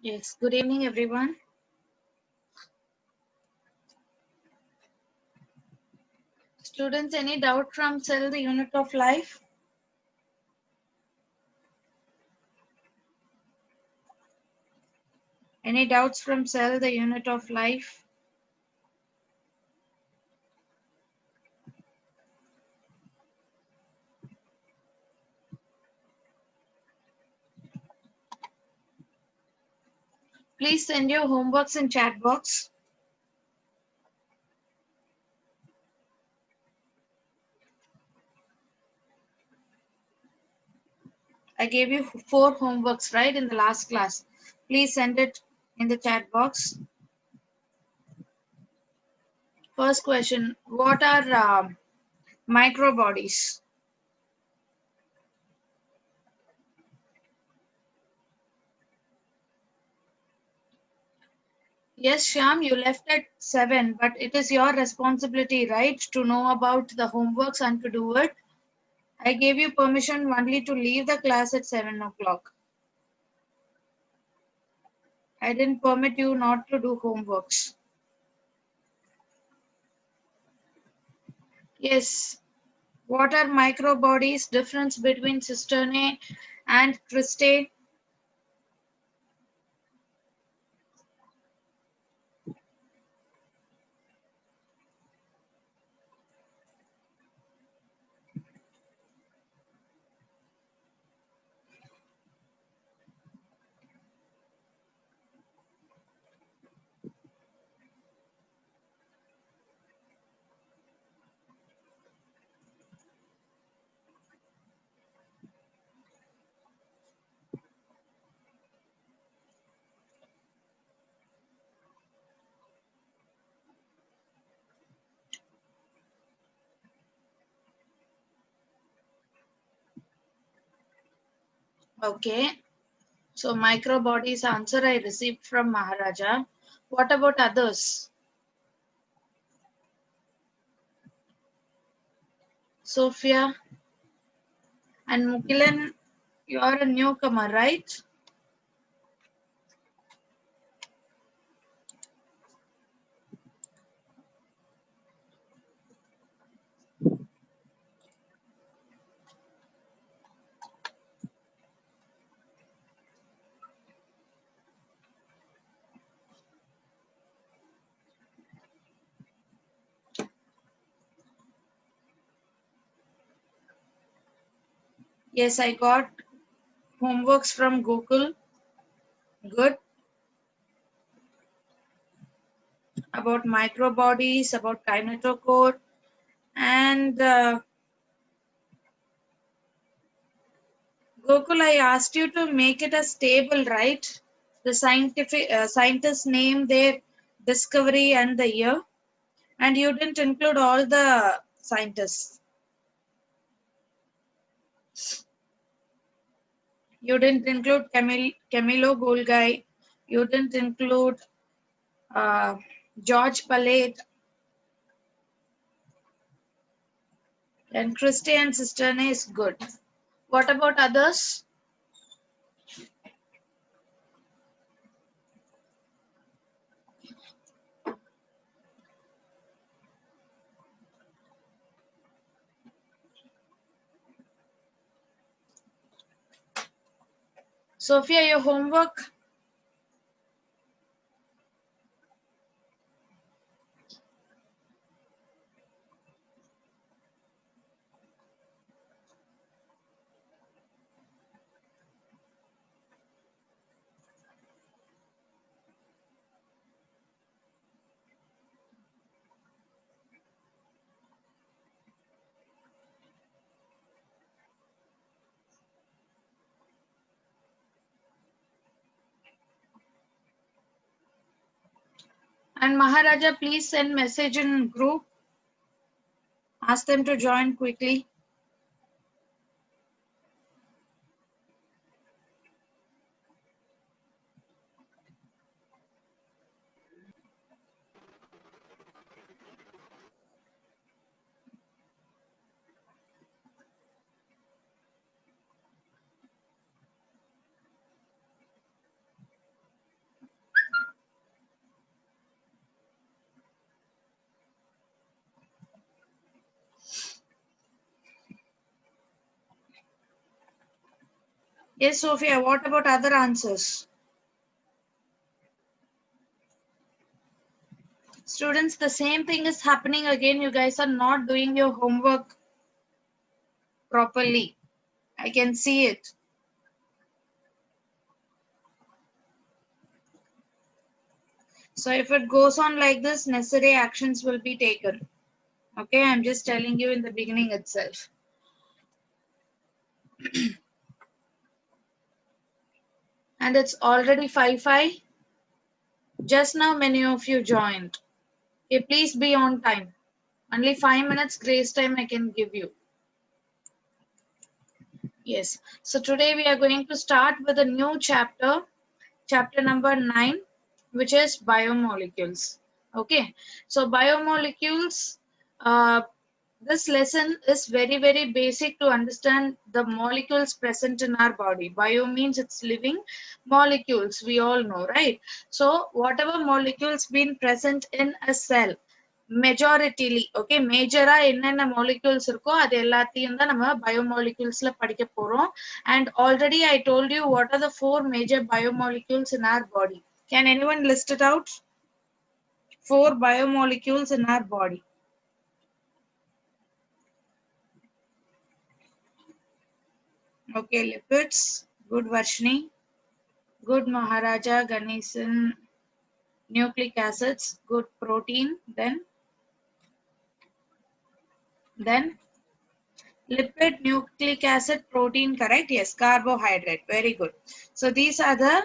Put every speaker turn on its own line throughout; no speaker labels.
Yes, good evening, everyone. Students, any doubt from cell, the unit of life? Any doubts from cell, the unit of life? Please send your homeworks in chat box. I gave you 4 homeworks, right, in the last class. Please send it in the chat box. First question, what are microbodies? Yes, Shyam, you left at 7, but it is your responsibility, right, to know about the homeworks and to do it. I gave you permission only to leave the class at 7 o'clock. I didn't permit you not to do homeworks. Yes. What are microbodies? Difference between cisternae and cristae? Okay. So microbodies answer I received from Maharaja. What about others? Sophia and Mukilan, you are a newcomer, right? Yes, I got homeworks from Google. Good. About microbodies, about kinetochore, and Gokul, I asked you to make it a stable, right? The scientists name their discovery and the year, and you didn't include all the scientists. You didn't include Camilo Golgi. You didn't include uh, George Palade and Christian Cisterna is good. What about others? Sophia, your homework. And Maharaja, please send message in group. Ask them to join quickly. Yes, Sophia, what about other answers? Students, the same thing is happening again. You guys are not doing your homework properly. I can see it. So if it goes on like this, necessary actions will be taken. Okay, I'm just telling you in the beginning itself. And it's already 5:05. Just now many of you joined. Okay, please be on time. Only 5 minutes grace time I can give you. Yes. So today we are going to start with a new chapter, chapter number 9, which is biomolecules. Okay. So biomolecules, this lesson is very, very basic to understand the molecules present in our body. Bio means it's living. Molecules, we all know, right? So whatever molecules been present in a cell, மெஜாரிட்டிலி okay மேஜரா என்னென்ன molecules இருக்கோ அது எல்லாத்தையும் தான் நம்ம பயோமாலிக்யூல்ஸ்ல படிக்க போறோம். And already I told you what are the 4 major biomolecules in our body. Can anyone list it out? 4 biomolecules in our body. Okay, lipids, good Varshini, good Maharaja Ganesan. Nucleic acids, good protein, then lipid, nucleic acid, protein, correct? Yes, carbohydrate, very good. So these are the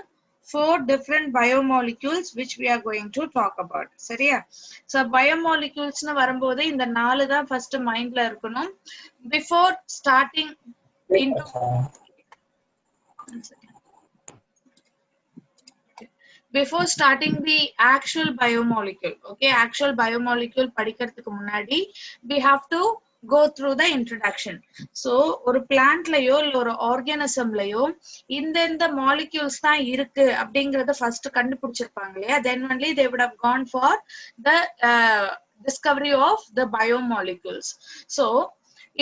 4 different biomolecules which we are going to talk about. சரியா? So biomolecules னு வரும்போது இந்த 4 தான் first mindல இருக்கணும். Before starting into before starting the actual biomolecule, okay, actual biomolecule படிக்கிறதுக்கு முன்னாடி we have to go through the introduction. So ஒரு பிளான்ட்லயோ இல்ல ஒரு ஆர்கானிசம்லயோ இந்த molecules தான் இருக்கு அப்படிங்கறத first கண்டுபிடிச்சிருப்பாங்க இல்லையா, then only they would have gone for the discovery of the biomolecules. So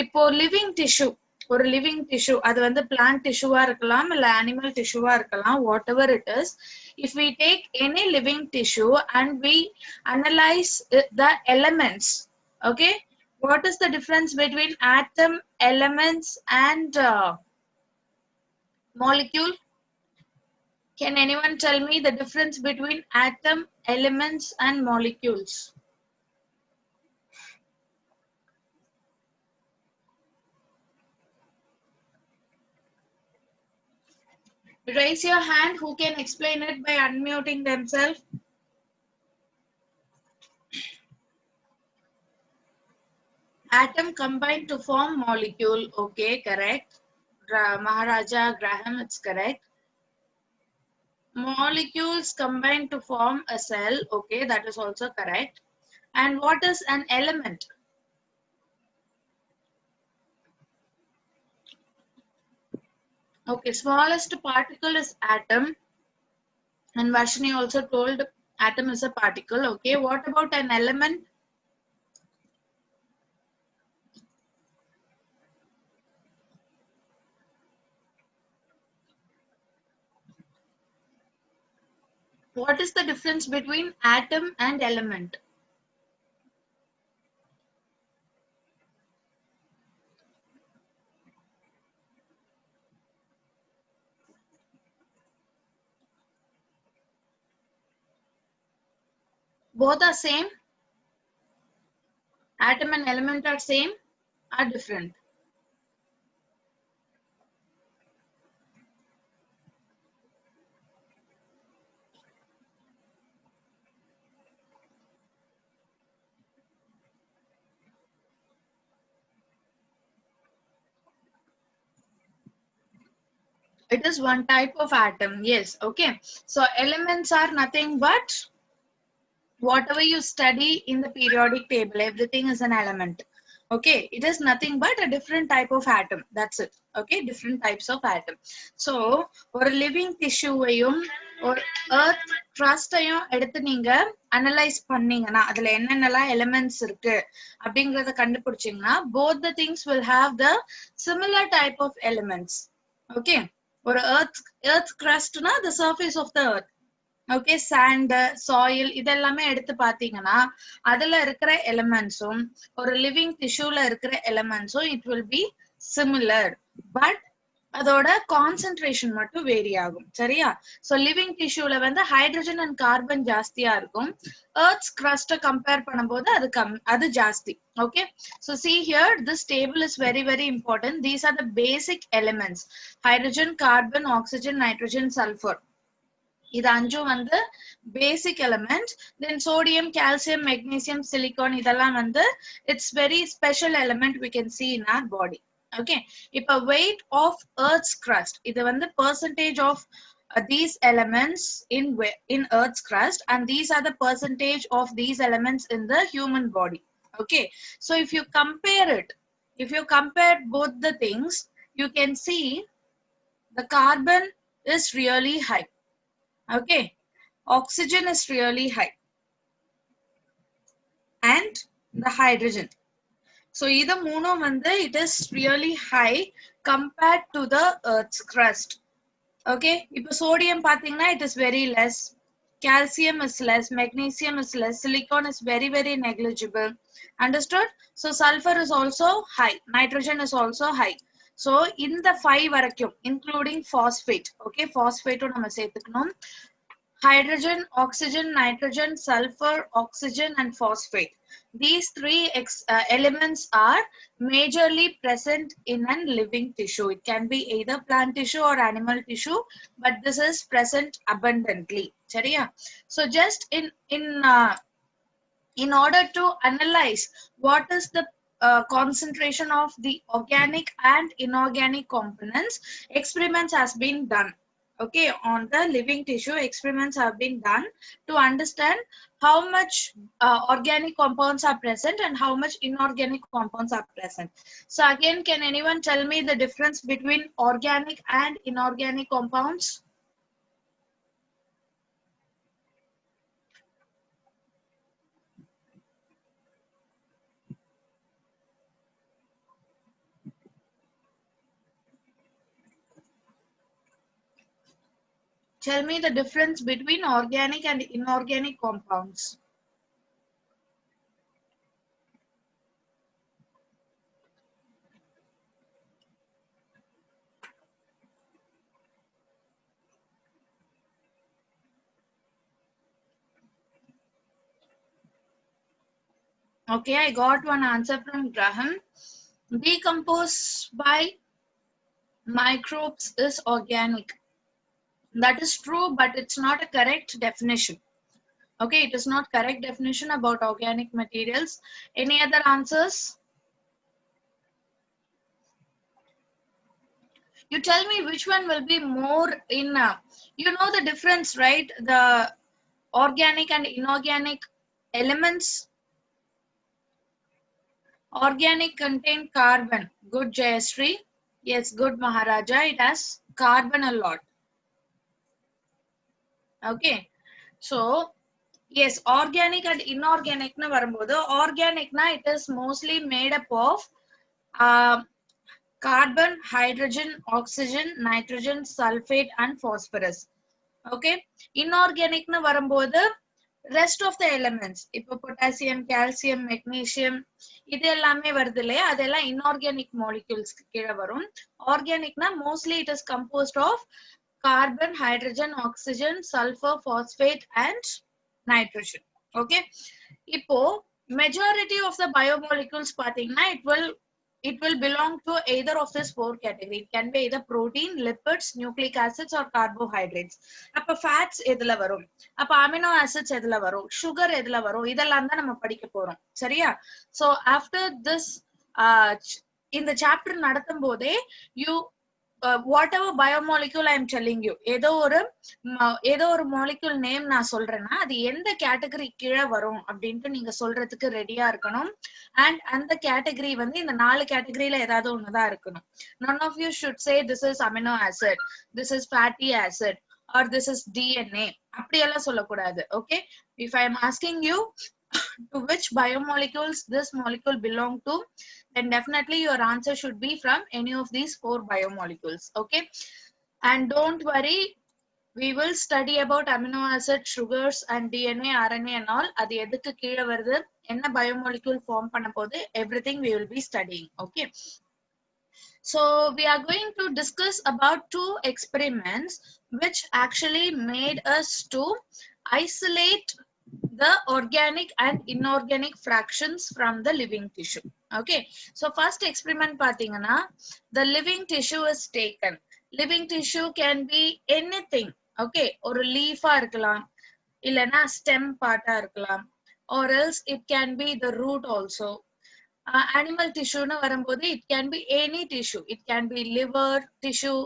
இப்போ living tissue, ஒரு லிவிங் டிஷ்யூ அது வந்து பிளான்ட் டிஷ்யூவா இருக்கலாம் இல்ல அனிமல் டிஷ்யூவா இருக்கலாம், what ever it is. If we take any living tissue and we analyze the elements, okay, what is the difference between atom, elements and molecule? Can anyone tell me the difference between atom, elements and molecules? Raise your hand who can explain it by unmuting themselves. Atom combine to form molecule. Okay, correct. Maharaja Graham, it's correct. Molecules combine to form a cell. Okay, that is also correct. And what is an element? Okay, smallest particle is atom. And Varshini also told atom is a particle. Okay, what about an element? What is the difference between atom and element? Both are same? Atom and element are same or different? It is one type of atom, yes. Okay, so elements are nothing but whatever you study in the periodic table, everything is an element. Okay, it is nothing but a different type of atom, that's it. Okay, different types of atom. So ஒரு living tissue ஐயும் ஒரு earth crust ஐயும் எடுத்து நீங்க analyse பண்ணீங்கன்னா அதுல என்னென்னலாம் elements இருக்கு அப்படிங்கறத கண்டுபிடிச்சீங்கன்னா both the things will have the similar type of elements. Okay, or earth crust na the surface of the earth. Okay, sand, soil இதெல்லாமே எடுத்து பாத்தீங்கன்னா அதுல இருக்கிற எலிமெண்ட்ஸும் ஒரு லிவிங் டிஷ்யூல இருக்கிற எலிமெண்ட்ஸும் it will be similar, but அதோட கான்சென்ட்ரேஷன் மட்டும் வேரி ஆகும். சரியா? சோ லிவிங் டிஷ்யூல வந்து ஹைட்ரஜன் அண்ட் கார்பன் ஜாஸ்தியா இருக்கும். எர்த்ஸ் கிரஸ்ட கம்பேர் பண்ணும்போது அது ஜாஸ்தி. Okay, so see here, this table is very very important. These are the basic elements: hydrogen, carbon, oxygen, nitrogen, sulfur. இது அஞ்சும் வந்து basic element. Then sodium, calcium, magnesium, silicon இதெல்லாம் வந்து it's very special element we can see in our body. Okay, இப்ப weight of earth's crust இது வந்து percentage of these elements in earth's crust, and these are the percentage of these elements in the human body. Okay, so if you compare both the things, you can see the carbon is really high. Okay, oxygen is really high, and the hydrogen. So either mono vande it is really high compared to the earth's crust. Okay, if sodium pathina it is very less, calcium is less, magnesium is less, silicon is very very negligible. Understood? So sulfur is also high, nitrogen is also high. So in the 5 varakum including phosphate. Okay, phosphate nama setukanum. Hydrogen, oxygen, nitrogen, sulfur, oxygen and phosphate. These three elements are majorly present in a living tissue. It can be either plant tissue or animal tissue, but this is present abundantly. Chariya? So just in order to analyze what is the concentration of the organic and inorganic components, experiments has been done. Okay, on the living tissue, experiments have been done to understand how much organic compounds are present and how much inorganic compounds are present. So again, can anyone tell me the difference between organic and inorganic compounds? Tell me the difference between organic and inorganic compounds. Okay, I got one answer from Graham. Decompose by microbes is organic. That is true, but it's not a correct definition. Okay, it is not correct definition about organic materials. Any other answers? You tell me which one will be more in, you know the difference, right? The organic and inorganic elements. Organic contain carbon. Good, Jayashree. Yes, good, Maharaja. It has carbon a lot. Okay, so yes, organic and inorganic na varumbodhu, organic na it is mostly made up of carbon, hydrogen, oxygen, nitrogen, sulfate and phosphorus. Okay, inorganic na varumbodhu rest of the elements, ipo potassium, calcium, magnesium இது எல்லாமே வருது இல்லையா, அதெல்லாம் inorganic molecules கீழே வரும். Organic na mostly it is composed of carbon, hydrogen, oxygen, sulfur, phosphate and nitrogen. Okay, இப்போ majority of the biomolecules பாத்தீங்கன்னா it will belong to either of this 4 category. It can be either protein, lipids, nucleic acids or carbohydrates. அப்ப fats எதுல வரும், அப்ப amino acids எதுல வரும், sugar எதுல வரும், இதெல்லாம் தான் நம்ம படிக்க போறோம். சரியா? So after this இந்த chapter நடத்தும் போதே you whatever biomolecule I am telling you, ஏதோ ஒரு molecule name நான் சொல்றேன்னா அது எந்த கேட்டகரி கீழே வரும் அப்படின்ட்டு நீங்க சொல்றதுக்கு ரெடியா இருக்கணும். And அந்த கேட்டகரி வந்து இந்த 4 கேட்டகரியில ஏதாவது ஒண்ணுதான் இருக்கணும். None of you should say this is amino acid, this is fatty acid or this is DNA. அப்படியெல்லாம் சொல்லக்கூடாது. Okay, if I am asking you to which biomolecules this molecule belong to, then definitely your answer should be from any of these 4 biomolecules. Okay, And don't worry, we will study about amino acid, sugars and DNA, RNA and all. அது எதுக்கு கீழ வருது, என்ன biomolecule form பண்ண போகுது, everything we will be studying. Okay, so we are going to discuss about two experiments which actually made us to isolate the organic and inorganic fractions from the living tissue. Okay, so first experiment pathina, the living tissue is taken. Living tissue can be anything. Okay, or a leaf irkalam, illana stem part irkalam, or else it can be the root also. Animal tissue na varumbodhu, it can be any tissue. It can be liver tissue,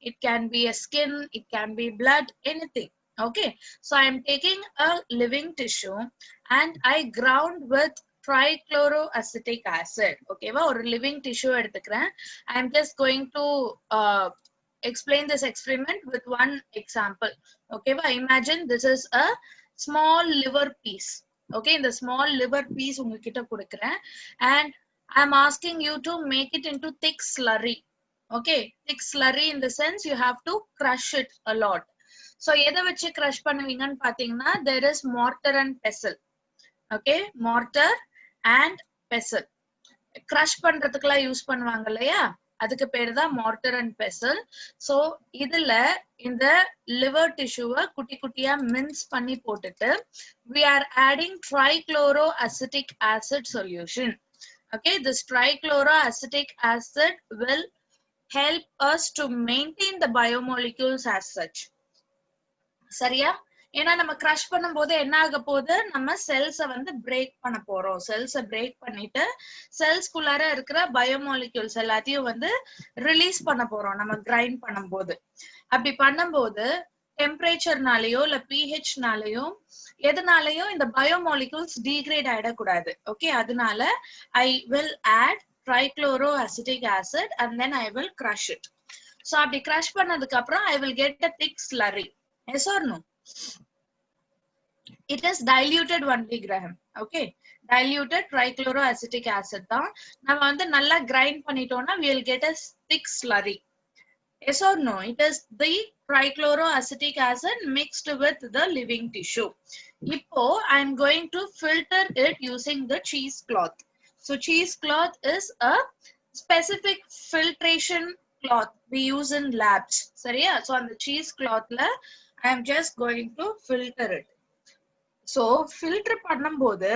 it can be a skin, it can be blood, anything. Okay, so I am taking a living tissue and I ground with trichloroacetic acid. Okay, or living tissue eduthukuren. I am just going to explain this experiment with one example. Okay, imagine this is a small liver piece. Okay, in the small liver piece ungakitta kudukuren and I am asking you to make it into thick slurry. Okay, thick slurry in the sense you have to crush it a lot. So எதை வச்சு crush பண்ணுவீங்கன்னு பாத்தீங்கன்னா, there is mortar and pestle. Okay, mortar and pestle. Crush பண்றதுக்குலாம் use பண்ணுவாங்க இல்லையா, அதுக்கு பேரு தான் mortar and pestle. So இதுல இந்த liver tissue குட்டி குட்டியா mince பண்ணி போட்டுட்டு we are adding trichloroacetic acid solution. Okay, this trichloroacetic acid will help us to maintain the biomolecules as such. சரியா, ஏன்னா நம்ம கிரஷ் பண்ணும்போது என்ன ஆக போகுது, நம்ம செல்ஸை வந்து பிரேக் பண்ண போறோம். செல்ஸை பிரேக் பண்ணிட்டு செல்ஸ்குள்ளார இருக்கிற பயோமாலிக்யூல்ஸ் எல்லாத்தையும் வந்து ரிலீஸ் பண்ண போறோம் நம்ம கிரைண்ட் பண்ணும்போது. அப்படி பண்ணும்போது டெம்பரேச்சர்னாலயோ இல்ல pHனாலயோ எதனாலயோ இந்த பயோமாலிக்யூல்ஸ் டீக்ரேட் ஆயிடக்கூடாது. ஓகே, அதனால I will add trichloroacetic acid and then I will crush it. So அப்படி crush பண்ணதுக்கு அப்புறம் I will get a thick slurry. Yes or no? It is diluted only, Graham. Okay, diluted trichloroacetic acid தான் நம்ம வந்து நல்லா grind பண்ணிட்டோம்னா we will get a thick slurry. Yes or no? It is the trichloroacetic acid mixed with the living tissue. இப்போ I am going to filter it using the cheesecloth. So cheesecloth is a specific filtration cloth we use in labs. சரியா? So on the cheeseclothல I am just going to filter it. So filter பண்ணும்போது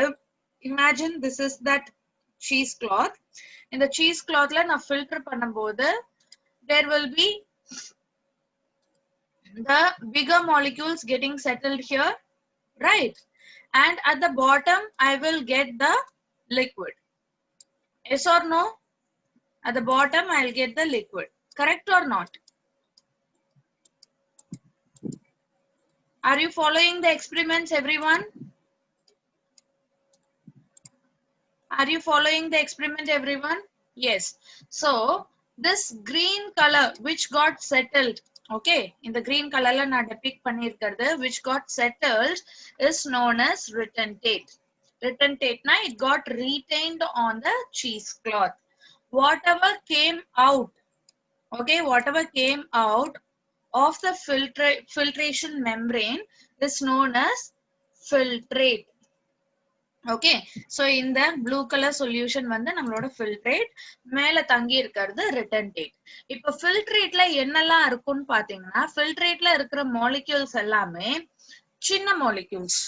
imagine this is that cheesecloth. In the cheeseclothல நான் filter பண்ணும்போது there will be the bigger molecules getting settled here, right? And at the bottom I will get the liquid. Yes or no? At the bottom I will get the liquid. Correct or not? Are you following the experiments, everyone? Are you following the experiment, everyone? Yes. So this green color which got settled, okay, in the green color la na depict pannirukkiradhu which got settled is known as retentate. Retentate na it got retained on the cheesecloth. Whatever came out, okay, whatever came out of the filtration membrane is known as filtrate. Okay, so in the blue color solution வந்து நம்மளோட filtrate, மேல தங்கி இருக்கிறது retentate. இப்போ filtrateல என்னெல்லாம் இருக்குன்னு பாத்தீங்கன்னா, filtrateல இருக்கிற molecules எல்லாமே சின்ன molecules.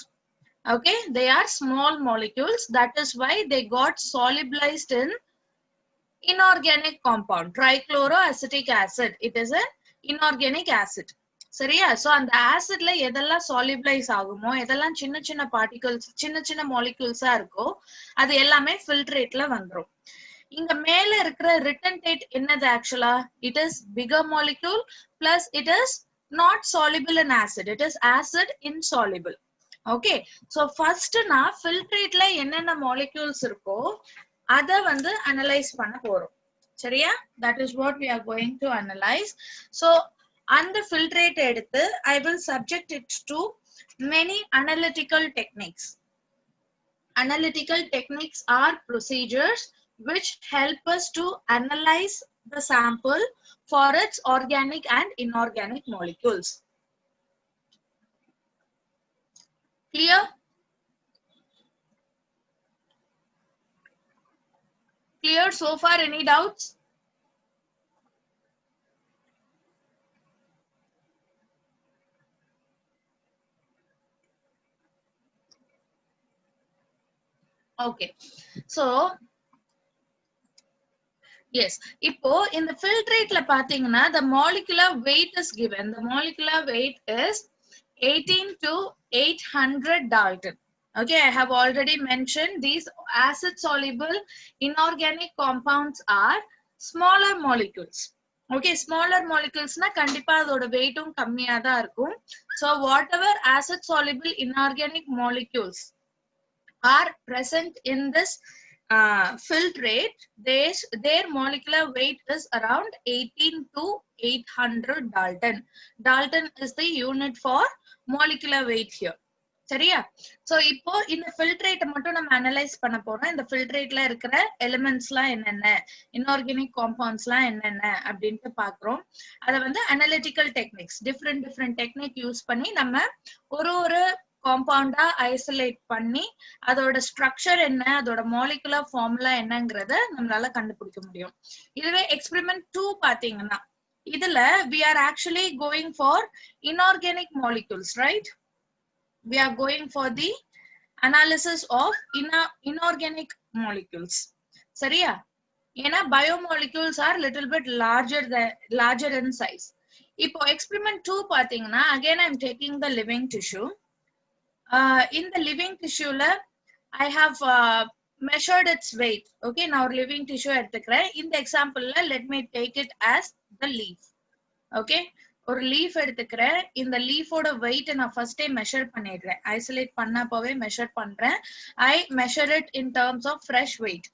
Okay, they are small molecules. That is why they got solubilized in inorganic compound, trichloroacetic acid. It is an inorganic acid. சரியா? So அந்த ஆசிட்ல எதெல்லாம் solubilize ஆகுமோ, எதெல்லாம் சின்ன சின்ன particles, சின்ன சின்ன molecules இருக்கோ, அது எல்லாமே filtrateல வந்துரும். இங்க மேல இருக்கிற retentate என்னது actually? It is bigger molecule plus it is not soluble in acid. It is acid insoluble. Okay, so first நான் filtrateல என்னென்ன molecules இருக்கோ அத வந்து analyze பண்ண போறோம். சரியா? That is what we are going to analyze. So and the filtrate எடுத்து I will subject it to many analytical techniques. Analytical techniques are procedures which help us to analyze the sample for its organic and inorganic molecules. Clear? Clear so far? Any doubts? Okay. So yes, இப்போ in the filtrate la பாத்தீங்கன்னா the molecular weight is given. The molecular weight is 18 to 800 Dalton. Okay, I have already mentioned these acid soluble inorganic compounds are smaller molecules. Okay, smaller molecules na kandipa adoda weight um kammiya da irukum. So whatever acid soluble inorganic molecules are present in this filtrate, their molecular weight is around 18 to 800 Dalton. Dalton is the unit for molecular weight here. சரியா? So இப்போ இந்த filtrate மட்டும் நம்ம analyse பண்ண போறோம். இந்த ஃபில்ட்ரேட்ல இருக்கிற எலிமெண்ட்ஸ்லாம் என்னென்ன, இன்ஆர்கானிக் காம்பவுண்ட்ஸ்லாம் என்னென்ன அப்படின்ட்டு பாக்குறோம். அத வந்து analytical techniques, different technique use பண்ணி நம்ம ஒரு காம்பவுண்டா ஐசோலேட் பண்ணி அதோட ஸ்ட்ரக்சர் என்ன, அதோட மாலிகுலர் ஃபார்முலா என்னங்கறத நம்மளால கண்டுபிடிக்க முடியும். இதுவே எக்ஸ்பெரிமெண்ட் 2 பாத்தீங்கன்னா இதுல we are actually going for inorganic molecules, right? We are going for the analysis of inorganic molecules. சரியா? ஏன்னா biomolecules are little bit larger in size. இப்போ experiment 2 பாத்தீங்கன்னா again I am taking the living tissue. In the living tissue la I have measured its weight. Okay, now living tissue எடுத்துக்கிறேன். இந்த example la let me take it as the leaf. Okay, ஒரு leaf எடுத்துக்கிறேன். இந்த லீஃபோட wait நான் ஃபர்ஸ்டே measure பண்ணிடுறேன். Isolate பண்ணப்பவே measure பண்றேன். I measure it in terms of fresh weight.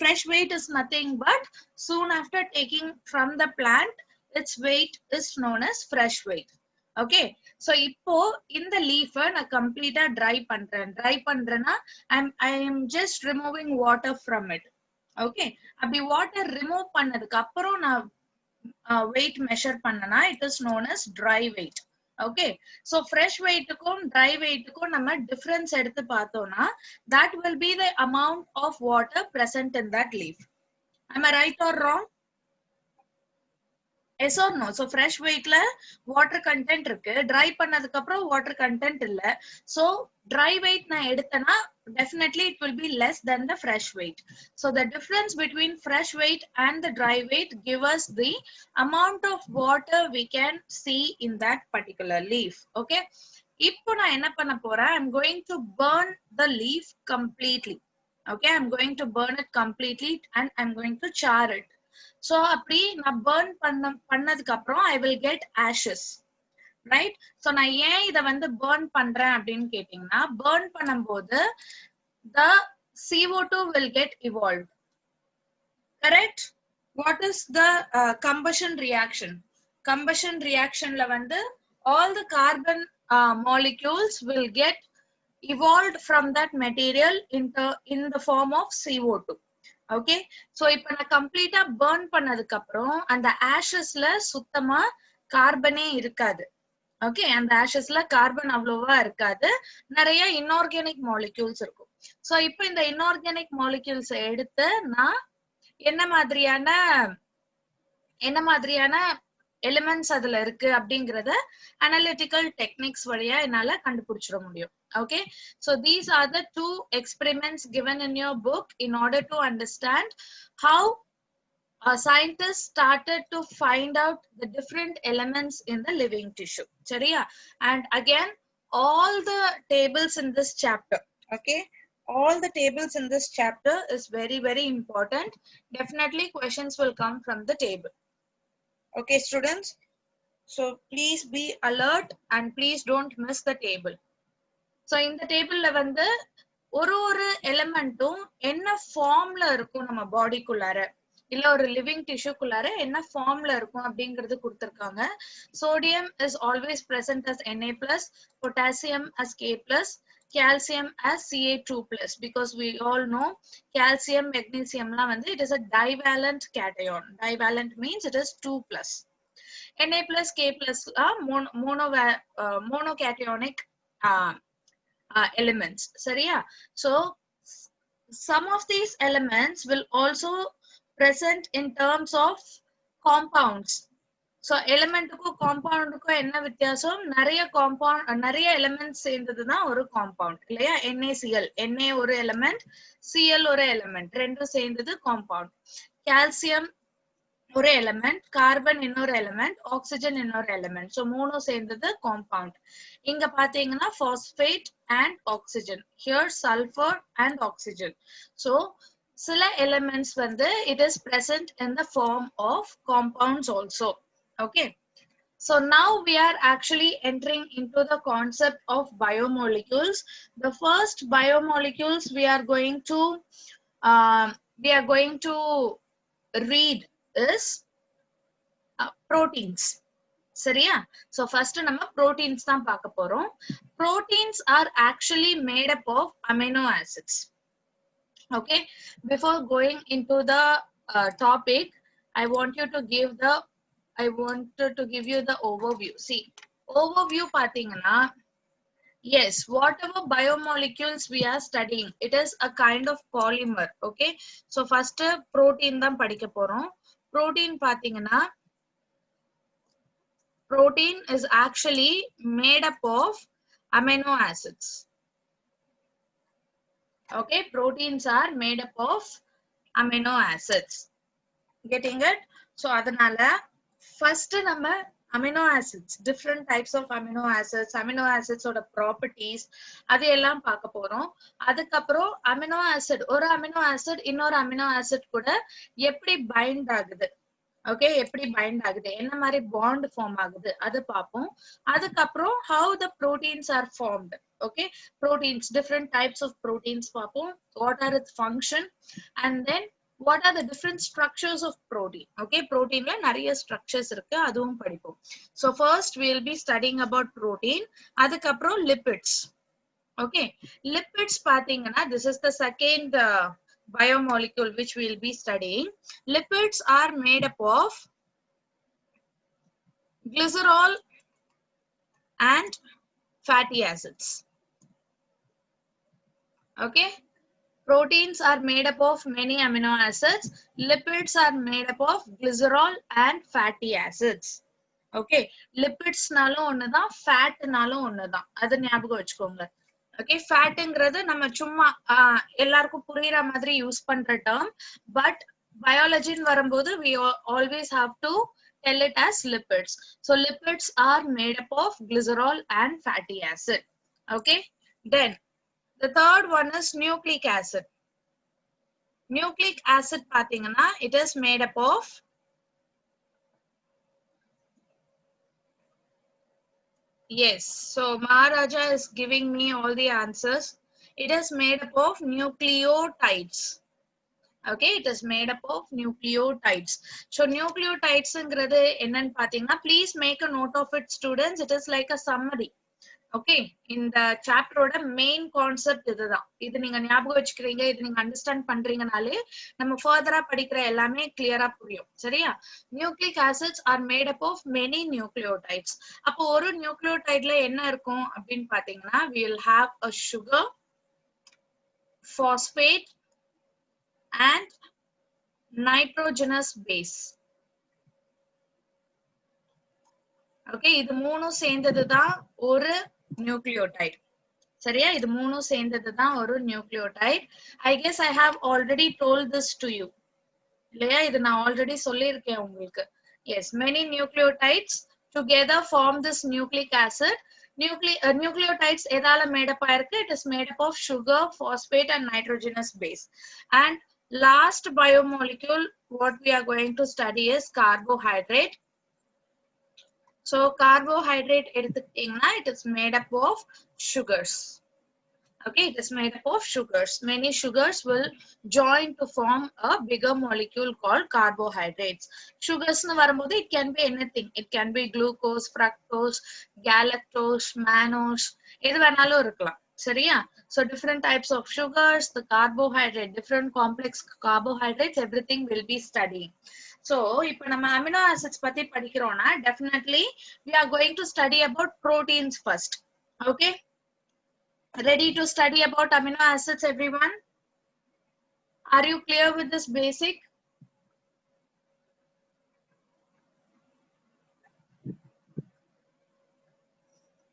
Fresh weight is nothing but soon after taking from the plant, its weight is known as fresh weight. Okay, so இப்போ இந்த லீஃப நான் கம்ப்ளீட்டா try பண்றேன். Try பண்றேன்னா I am just removing water from it. Okay, அப்படி water remove பண்ணதுக்கு அப்புறம் நான் weight measure பண்ணனா it is known as dry weight. Okay, so fresh weight க்கும் dry weight க்கும் நம்ம difference எடுத்து பார்த்தோம்னா that will be the amount of water present in that leaf. Am I right or wrong? Yes or no? So fresh weight la water content இருக்கு, dry பண்ணதுக்கு அப்புறம் water content இல்ல. So dry weight நான் எடுத்தனா definitely it will be less than the fresh weight. So the difference between fresh weight and the dry weight give us the amount of water we can see in that particular leaf. Okay, இப்போ நான் என்ன பண்ண போறேன், I'm going to burn the leaf completely. Okay, I'm going to burn it completely and I'm going to char it. So அப்படி நான் burn பண்ணதுக்கு அப்புறம் I will get ashes, right? So நான் ஏன் இத வந்து burn பண்றேன் அப்படின்னு கேட்டீங்கன்னா, burn பண்ணும்போது the CO2 will get evolved. Correct? What is the combustion reaction? Combustion reaction la வந்து all the carbon molecules will get evolved from that material in the form of CO2. Okay, so இப்போ நான் கம்ப்ளீட்டா burn பண்ணதுக்கு அப்புறம் அந்த ஆஷஸ்ல சுத்தமா கார்பனே இருக்காது. Okay, அந்த ஆஷஸ்ல கார்பன் அவ்வளவா இருக்காது, நிறைய இன்ஆர்கானிக் மாலிக்யூல்ஸ் இருக்கும். சோ இப்போ இந்த இன்ஆர்கானிக் மாலிக்யூல்ஸ் எடுத்து நான் என்ன மாதிரியான எலிமெண்ட்ஸ் அதுல இருக்கு அப்படிங்கறத அனலிட்டிக்கல் டெக்னிக்ஸ் வழியா என்னால கண்டுபிடிச்சிட முடியும். Okay, so these are the two experiments given in your book in order to understand how scientists started to find out the different elements in the living tissue. சரியா? And again, all the tables in this chapter, okay, all the tables in this chapter is very important. Definitely questions will come from the table. Okay students, so please be alert and please don't miss the table. So இந்த டேபிள்ல வந்து ஒரு எலிமெண்ட்டும் என்ன ஃபார்ம்ல இருக்கும் நம்ம பாடிக்குள்ளார, இல்ல ஒரு லிவிங் டிஷ்யூக்குள்ளார என்ன ஃபார்ம்ல இருக்கும் அப்படிங்கிறது கொடுத்திருக்காங்க. Sodium is always present as Na+, potassium as K+, calcium as Ca2 plus, because we all know calcium magnesium la vandu it is a divalent cation. Divalent means it is 2 plus. Na plus K plus monocationic elements. Sariya? So some of these elements will also present in terms of compounds. So எலிமெண்ட்டுக்கும் காம்பவுண்டுக்கும் என்ன வித்தியாசம்? நிறைய compound நிறைய elements சேர்ந்ததுதான் ஒரு compound இல்லையா? NaCl, Na ஒரு element, Cl ஒரு element, ரெண்டும் சேர்ந்தது காம்பவுண்ட். கால்சியம் ஒரு எலிமெண்ட், கார்பன் இன்னொரு எலிமெண்ட், ஆக்சிஜன் இன்னொரு எலிமெண்ட். ஸோ மூணும் சேர்ந்தது காம்பவுண்ட். இங்க பாத்தீங்கன்னா phosphate and oxygen, here sulphur and oxygen. So சில எலிமெண்ட்ஸ் வந்து it is present in the form of compounds also. Okay, so now we are actually entering into the concept of biomolecules. The first biomolecules we are going to read is proteins. சரியா? So first நம்ம proteins தான் பார்க்க போறோம். Proteins are actually made up of amino acids. Okay, before going into the topic, I wanted to give you the overview. See, overview pathina, yes, whatever biomolecules we are studying, it is a kind of polymer. Okay, so first protein dhan padikka porom. Protein pathina, protein is actually made up of amino acids. Okay, proteins are made up of amino acids. Getting it? So adanala first நம்ம amino acids, different types of amino acids ஓட properties அது எல்லாம் பார்க்க போறோம். அதுக்கப்புறம் amino acid, ஒரு amino acid இன்னொரு amino acid கூட எப்படி bind ஆகுது, ஓகே, எப்படி பைண்ட் ஆகுது, என்ன மாதிரி பாண்ட் ஃபார்ம் ஆகுது அது பார்ப்போம். அதுக்கப்புறம் how the proteins are formed. Okay, proteins, different types of proteins பார்ப்போம், what are its function, and then what are the different structures of protein. Okay, proteinல நிறைய structures இருக்கு, அதுவும் படிப்போம். So first we will be studying about protein. அதுக்கப்புறம் lipids. Okay, lipids பாத்தீங்கன்னா this is the second biomolecule which we will be studying. Lipids are made up of glycerol and fatty acids. Okay, proteins are made up of many amino acids. Lipids are made up of glycerol and fatty acids. Okay, lipids நாலும் ஒண்ணுதான், fat நாலும் ஒண்ணுதான், அது ஞாபகம் வச்சுக்கோங்க. Okay, fatங்கிறது நம்ம சும்மா எல்லாருக்கும் புரியுற மாதிரி யூஸ் பண்ற term, but biology வரும்போது we always have to tell it as lipids. So lipids are made up of glycerol and fatty acid. Okay, then the third one is nucleic acid. Nucleic acid பாத்தீங்கன்னா it is made up of yes, so Maharaja is giving me all the answers. It is made up of nucleotides. Okay, it is made up of nucleotides. So nucleotides ங்கிறது என்னன்னு பாத்தீங்கன்னா, please make a note of it students, it is like a summary. Okay, இந்த சாப்டரோட main concept இதுதான். இது நீங்க ஞாபகம் வச்சுக்கிறீங்க, இது நீங்க அண்டர்ஸ்டாண்ட் பண்றீங்கனாலே நம்ம ஃபர்தரா படிக்கிற எல்லாமே கிளியரா புரியும். சரியா? Nucleic acids are made up of many nucleotides. அப்போ ஒரு நியூக்ளியோடைட்ல என்ன இருக்கும் அப்படின்னு பாத்தீங்கன்னா, we will have a sugar, phosphate and nitrogenous base. Okay, இது மூணும் சேர்ந்ததுதான் ஒரு நியூக்ளியோடைட். சரியா? இது மூணும் சேர்ந்ததுதான் ஒரு nucleotide. I guess I have already told this to you. இல்லையா? இது நான் ஆல்ரெடி சொல்லியிருக்கேன் உங்களுக்கு. Yes, many nucleotides together form this nucleic acid. Nucleotides எதால made up ஆயிருக்கு? It is made up of sugar, phosphate and nitrogenous base. And last biomolecule what we are going to study is carbohydrate. So carbohydrate எடுத்துக்கிட்டீங்கன்னா it is made up of sugars. Okay, it is made up of sugars. Many sugars will join to form a bigger molecule called carbohydrates. Sugars nu varumbodhu it can be anything. It can be glucose, fructose, galactose, mannose, எது வேணாலும் இருக்கலாம். சரியா? So different types of sugars, the carbohydrate, different complex carbohydrates, everything will be studying. So இப்போ நம்ம amino acids பத்தி படிக்கிறோம்னா definitely we are going to study about proteins first. Okay, ready to study about amino acids everyone? Are you clear with this basic?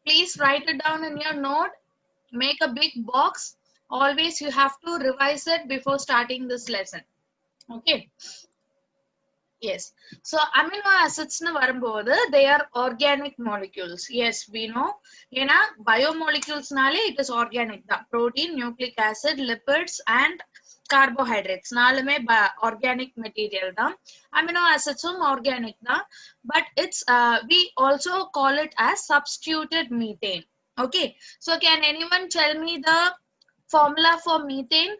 Please write it down in your note. Make a big box. Always you have to revise it before starting this lesson. Okay. Yes. So amino acids nu varumbodhu they are organic molecules. Yes, we know. Ena biomolecules nale it is organic da. Protein, nucleic acid, lipids and carbohydrates nalume organic material da. Amino acids organic da, but it's we also call it as substituted methane. Okay. So can anyone tell me the formula for methane?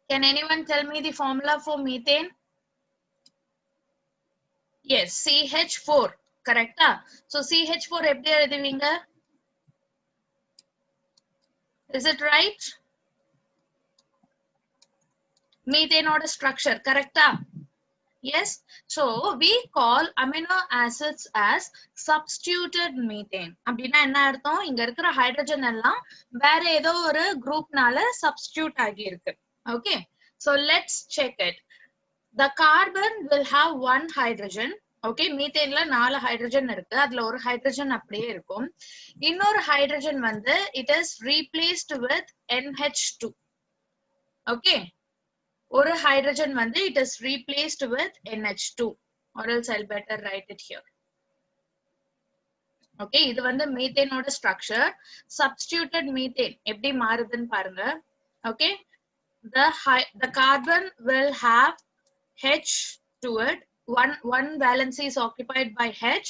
Can anyone tell me the formula for methane? Yes, CH4, correct? So CH4 எப்படி எழுதுவீங்க? Is it right? Methane oda structure, correct? Yes. So we call amino acids as substituted methane. அப்படினா என்ன அர்த்தம்? இங்க இருக்கிற hydrogen எல்லாம் வேற ஏதோ ஒரு குரூப்னால சப்ஸ்டிட்யூட் ஆகி இருக்கு. Okay. So let's check it. The carbon will have one hydrogen. Okay, மீத்தேன்ல 4 hydrogen இருக்கு. அதுல ஒரு ஹைட்ரஜன் அப்படியே இருக்கும். இன்னொரு ஹைட்ரஜன் வந்து it is replaced with NH2. Okay, ஒரு ஹைட்ரஜன் வந்து it is replaced with NH2, or else I'll better write it here. Okay, இது வந்து மீத்தேனோட ஸ்ட்ரக்சர். Substituted methane எப்படி மாறுதுன்னு பாருங்க. Okay, the carbon will have H to it. One valency is occupied by H,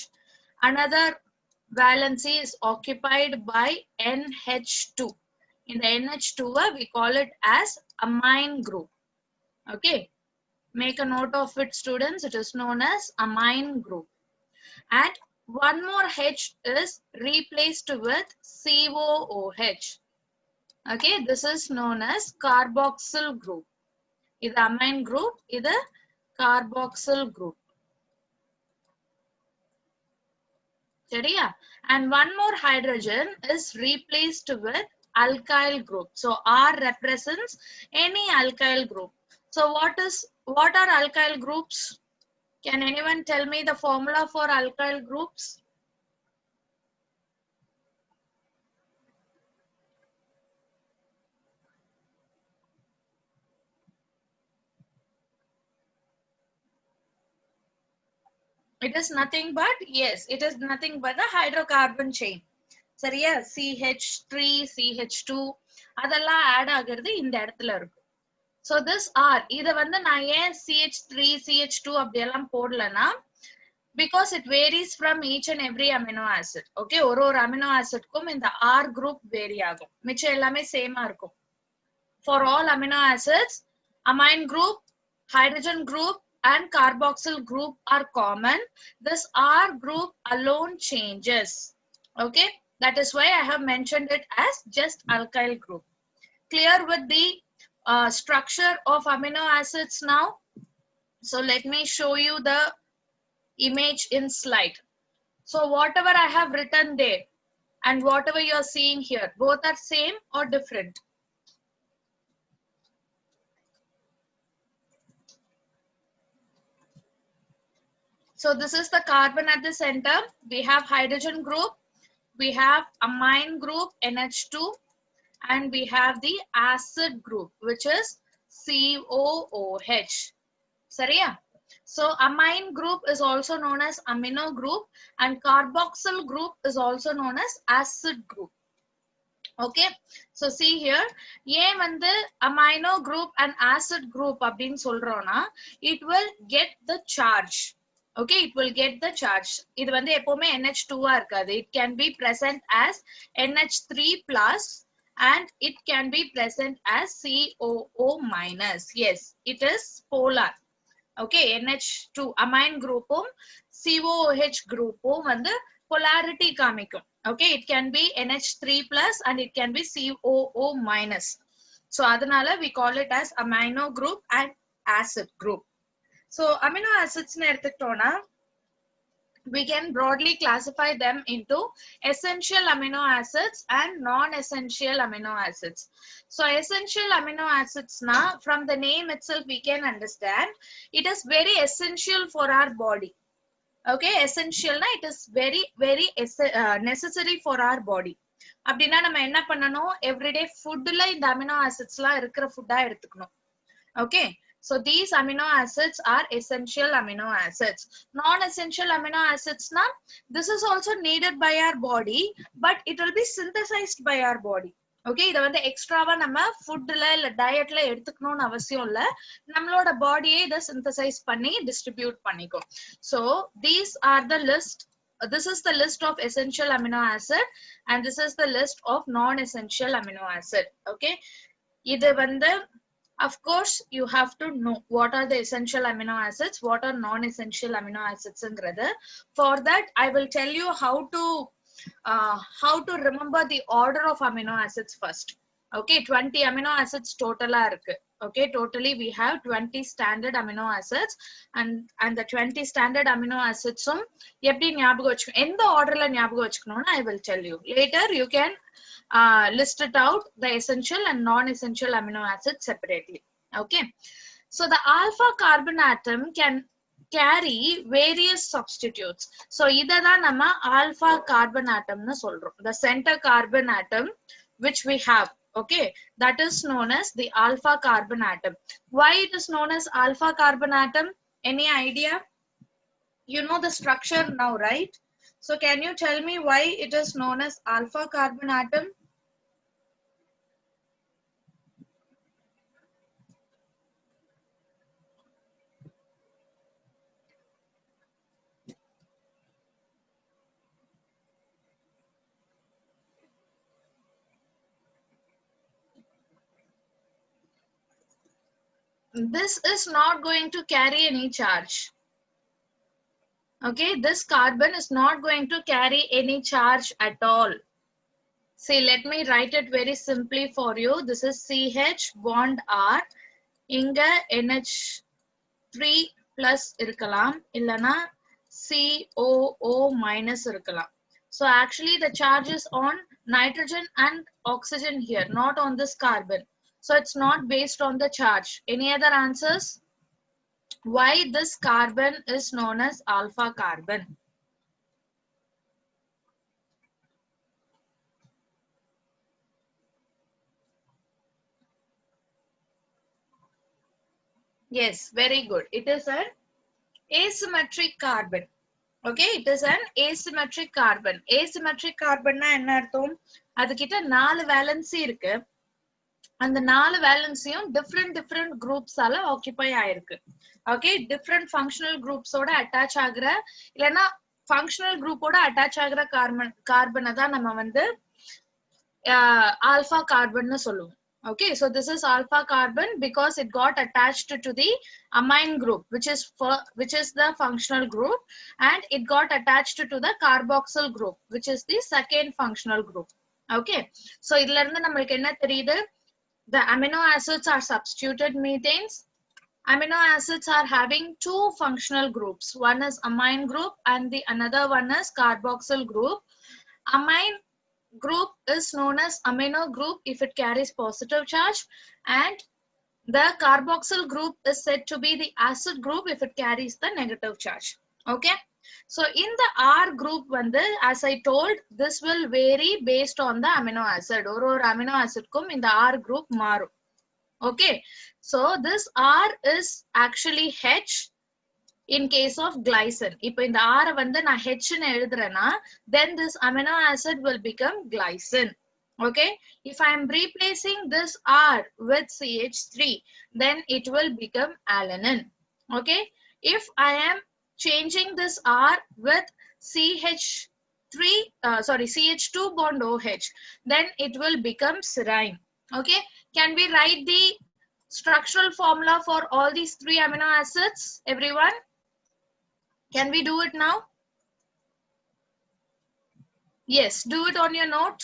another valency is occupied by NH2. In the NH2 we call it as amine group. Okay, make a note of it students, it is known as amine group. And one more H is replaced with COOH. Okay, this is known as carboxyl group. This amine group, this carboxyl group. சரியா? And one more hydrogen is replaced with alkyl group. So R represents any alkyl group. So what are alkyl groups? Can anyone tell me the formula for alkyl groups? It is nothing but, yes, it is nothing but the hydrocarbon chain. சரியா? CH3, CH2 அதெல்லாம் add ஆகிறது இந்த இடத்துல இருக்கு. So this R, இத வந்து நான் ஏன் CH3, CH2 அப்படி எல்லாம் போடலனா, because it varies from each and every amino acid. Okay, ஒரு amino acid க்கும் இந்த R group vary ஆகும். மிச்சம் எல்லாமே சேமா இருக்கும். For all amino acids, amine group, hydrogen group and carboxyl group are common. This R group alone changes. Okay, that is why I have mentioned it as just alkyl group. Clear with the structure of amino acids now? So let me show you the image in slide. So whatever I have written there and whatever you are seeing here, both are same or different? So this is the carbon at the center. We have hydrogen group, we have amine group NH2, and we have the acid group which is COOH. Sariya? So amine group is also known as amino group and carboxyl group is also known as acid group. Okay, so see here, ஏன் வந்து amino group and acid group அப்படின்னு சொல்றோம்னா, it will get the charge. Okay, it will get the charge. இது வந்து எப்பவுமே NH2 இருக்காது. It can be present as NH3 plus and it can be present as COO minus. Yes, it is polar. Okay, NH2 amine group COOH group வந்து polarity காமிக்கும். Okay, it can be NH3 plus and it can be COO minus. So அதனால we call it as amino group and acid group. So amino acids னு எடுத்துக்கிட்டோம்னா we can broadly classify them into essential amino acids and non-essential amino acids. So essential amino acids na, from the name itself we can understand it is very essential for our body. Okay, essential na, it is very necessary for our body. அப்படின்னா நம்ம என்ன பண்ணணும், everyday foodல இந்த amino acids எல்லாம் இருக்கிற ஃபுட்டா எடுத்துக்கணும். Okay, so these amino acids are essential amino acids. Non-essential amino acids na, this is also needed by our body but it will be synthesized by our body. Okay, இத வந்து எக்ஸ்ட்ராவா நம்ம ஃபுட்ல இல்ல டயட்ல எடுத்துக்கணும்னு அவசியம் இல்ல, நம்மளோட பாடியே இத சிந்தசைஸ் பண்ணி டிஸ்ட்ரிபியூட் பண்ணிக்கும். So these are the list, this is the list of essential amino acid and this is the list of non-essential amino acid. Okay, இது வந்து of course you have to know what are the essential amino acids, what are non-essential amino acids ங்கறது. For that I will tell you how to remember the order of amino acids first. Okay, 20 amino acids totally irukku. Okay, totally we have 20 standard amino acids and the 20 standard amino acids எப்படி ஞாபகம் வச்சுக்கணும், எந்த ஆர்டர்ல ஞாபகம் வச்சுக்கணும்னு I will tell you. Later you can list it out, the essential and non-essential amino acids separately. Okay, so the alpha carbon atom can carry various substitutes. So idha nama alpha carbon atom nu solrom, the center carbon atom which we have. Okay, that is known as the alpha carbon atom. Why it is known as alpha carbon atom? Any idea? You know the structure now, right? So can you tell me why it is known as alpha carbon atom? This is not going to carry any charge. Okay, this carbon is not going to carry any charge at all. See, let me write it very simply for you. This is CH bond R. Inga NH3 plus irkalam illana COO minus irkalam. So actually the charge is on nitrogen and oxygen here, not on this carbon. So it's not based on the charge. Any other answers? Why this carbon is known as alpha carbon? Yes, very good. It is an asymmetric carbon. Okay, it is an asymmetric carbon. Asymmetric carbon na enna artham, adukita 4 valency irukku, and the 4 valencyum different groups ala occupy ஆயிருக்கு. Okay, different functional groups oda attach ஆகுற இல்லனா functional group oda attach ஆகுற carbon தான் நம்ம வந்து alpha carbon னு சொல்லுவோம். Okay, so this is alpha carbon because it got attached to the amine group which is the functional group, and it got attached to the carboxyl group which is the second functional group. Okay, so idla irundhu namakku enna theriyudhu, the amino acids are substituted methanes. Amino acids are having 2 functional groups, one is amine group and the another one is carboxyl group. Amine group is known as amino group if it carries positive charge, and the carboxyl group is said to be the acid group if it carries the negative charge. Okay, so in the R group vandu, as I told, this will vary based on the amino acid. Or amino acid kum in the R group maru. Okay, so this R is actually H in case of glycine. Ipo in the R vandu na H nu eludrena, then this amino acid will become glycine. Okay, if I am replacing this R with CH3, then it will become alanine. Okay, if I am changing this R with CH2 bond OH, then it will become serine. Okay, can we write the structural formula for all these 3 amino acids, everyone? Can we do it now? Yes, do it on your note.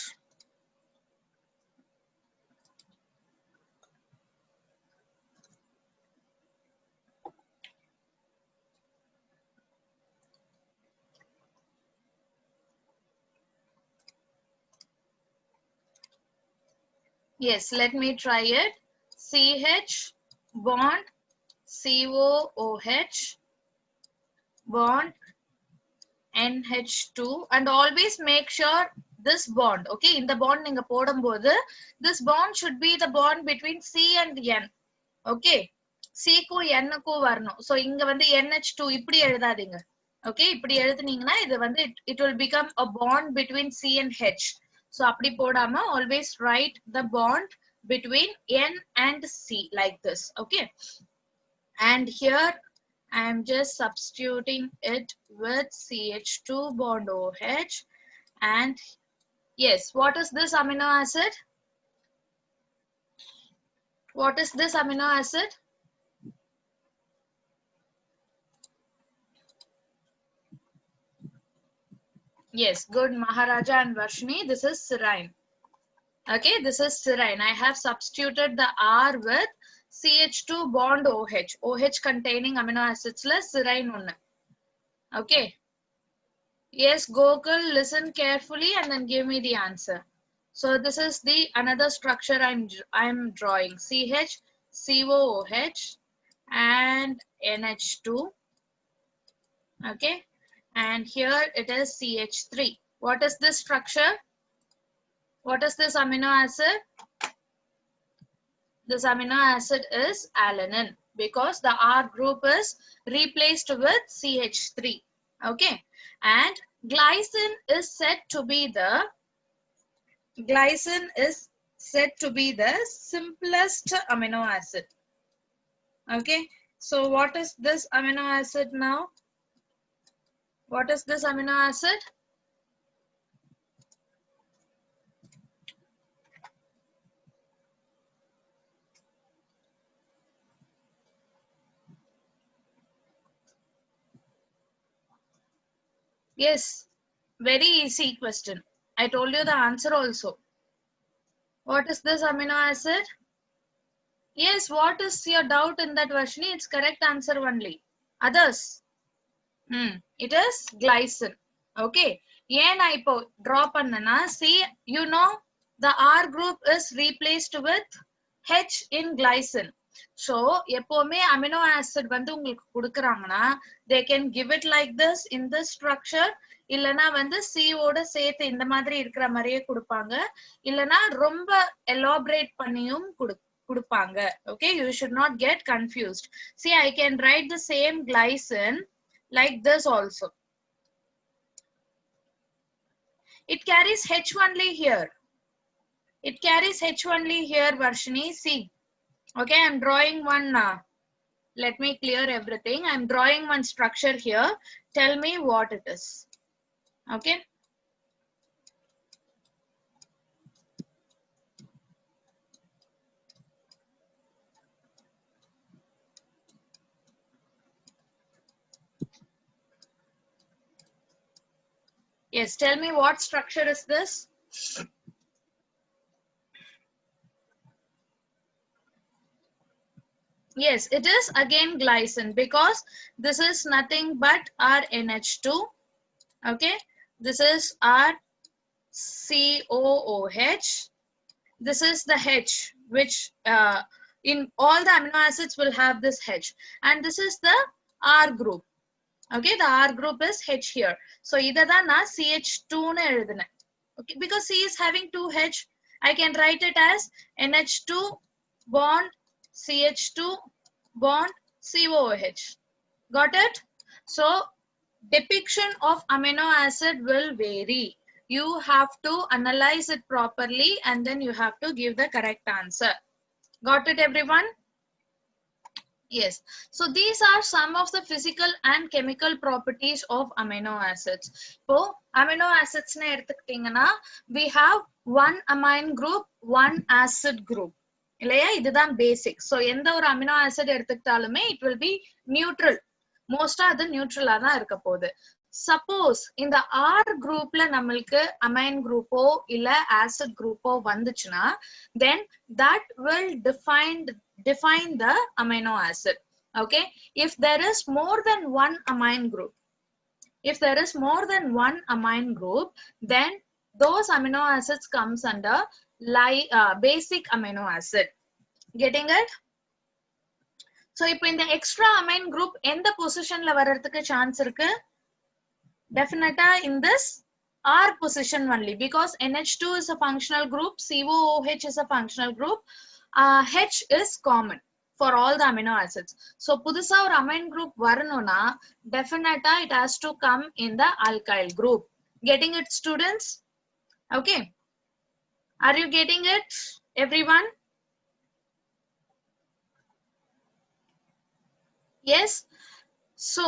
Yes, let me try it. CH bond COOH bond NH2, and always make sure this bond, okay, in the bond ninga podumbodhu this bond should be the bond between C and N, okay. C ku N ku varano. So inga vandu NH2 இப்படி எழுதாதீங்க, okay. இப்படி எழுதுனீங்கன்னா இது வந்து it will become a bond between C and H. So அப்படி போடாம always write the bond between N and C like this, okay. And here I am just substituting it with CH2 bond OH. And yes, what is this amino acid? What is this amino acid? Yes, good Maharaja and Varshini. This is serine. Okay, this is serine. I have substituted the R with CH2 bond OH. OH containing amino acids la serine one. Okay. Yes, Gokul, listen carefully and then give me the answer. So this is the another structure I'm drawing. CH, COOH and NH2. Okay. And here it is CH3. What is this structure? What is this amino acid? This amino acid is alanine because the R group is replaced with CH3. Okay. And glycine is said to be the simplest amino acid. Okay. So what is this amino acid now? What is this amino acid? Yes, very easy question. I told you the answer also. What is this amino acid? Yes, what is your doubt in that, Varshini? It's correct answer only. Others? It is glycine. Okay. ஏன் நான் இப்போ draw பண்ணனா, see, you know the R group is replaced with H in glycine. So எப்பவுமே amino acid வந்து உங்களுக்கு கொடுக்கறாங்கன்னா they can give it like this in this structure, இல்லனா வந்து C ஓட சேர்த்து இந்த மாதிரி இருக்கிற மாதிரியே கொடுப்பாங்க, இல்லனா ரொம்ப elaborate பண்ணியும் கொடுப்பாங்க. Okay, you should not get confused. See, I can write the same glycine like this also. It carries H only here. It carries H only here, Varshini. See. Okay, I'm drawing one. Let me clear everything. I'm drawing one structure here. Tell me what it is. Okay. Yes, tell me what structure is this? Yes, it is again glycine because this is nothing but our NH2. Okay, this is our COOH. This is the H, which in all the amino acids will have this H, and this is the R group. Okay, the R group is H here. So either da na CH2 na eludhunen. Okay, because C is having 2H, I can write it as NH2 bond CH2 bond COOH. Got it? So depiction of amino acid will vary. You have to analyze it properly and then you have to give the correct answer. Got it, everyone? Yes. So these are some of the physical and chemical properties of amino acids. So amino acids ne eduthukitingana, we have one amine group, one acid group. இல்லையா, இதுதான் basic. So எந்த ஒரு amino acid எடுத்துக்கிட்டாலுமே it will be neutral. மோஸ்டா அது நியூட்ரலா தான் இருக்க போகுது. Suppose இந்த R குரூப்ல நம்மளுக்கு அமைன் குரூப்போ இல்ல ஆசிட் குரூப்போ வந்துச்சுன்னா then that will define the amino acid. Okay, if there is more than one amine group, then those amino acids comes under basic amino acid. Getting it? So இப்போ இந்த extra amine group எந்த பொசிஷன்ல வர்றதுக்கு chance இருக்கு? Definitely in this R position only, because NH2 is a functional group, COOH is a functional group, H is common for all the amino acids. So புதுசா ஒரு amine group வரணும்னா definitely it has to come in the alkyl group. Getting it, students? Okay, are you getting it, everyone? Yes. So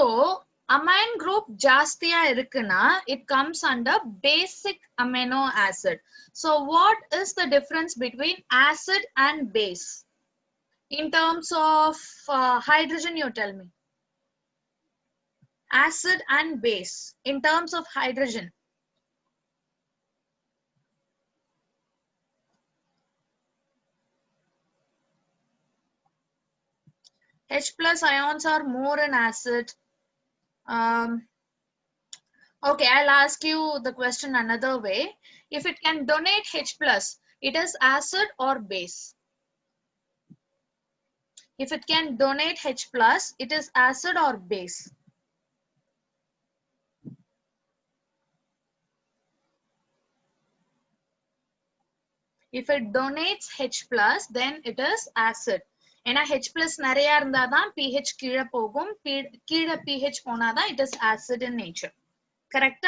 amine group jastiya irukuna, it comes under basic amino acid. So what is the difference between acid and base in terms of hydrogen? You tell me. Acid and base in terms of hydrogen. H plus ions are more in acid. Okay, I'll ask you the question another way. If it can donate H plus, it is acid or base? If it can donate H plus, it is acid or base? If it donates H plus, then it is acid. ஏன்னா H plus நிறைய இருந்தாதான் pH கீழே போகும், கீழே pH போனாதான் it is acid in nature. Correct?